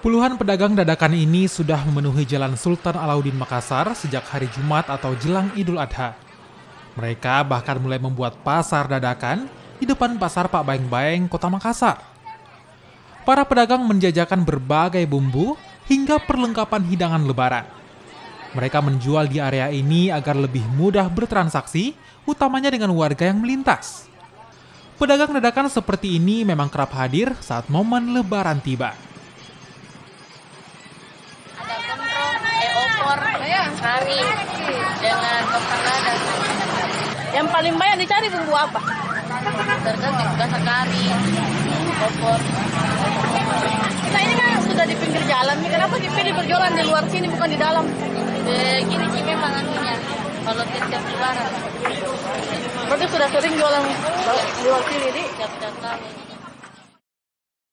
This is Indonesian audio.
Puluhan pedagang dadakan ini sudah memenuhi Jalan Sultan Alauddin Makassar sejak hari Jumat atau jelang Idul Adha. Mereka bahkan mulai membuat pasar dadakan di depan pasar Pak Baeng-Baeng, Kota Makassar. Para pedagang menjajakan berbagai bumbu hingga perlengkapan hidangan lebaran. Mereka menjual di area ini agar lebih mudah bertransaksi, utamanya dengan warga yang melintas. Pedagang dadakan seperti ini memang kerap hadir saat momen lebaran tiba. Opor, kari, dengan kepala dan Yang paling banyak dicari bumbu apa? tergantung rasa kari, opor. Kita ini kan sudah di pinggir jalan nih, kenapa dipilih berjualan di luar sini bukan di dalam? Gini sih memang anunya, kalau tiap lebaran, Berarti sudah sering jualan di luar sini, Di? tiap tahun.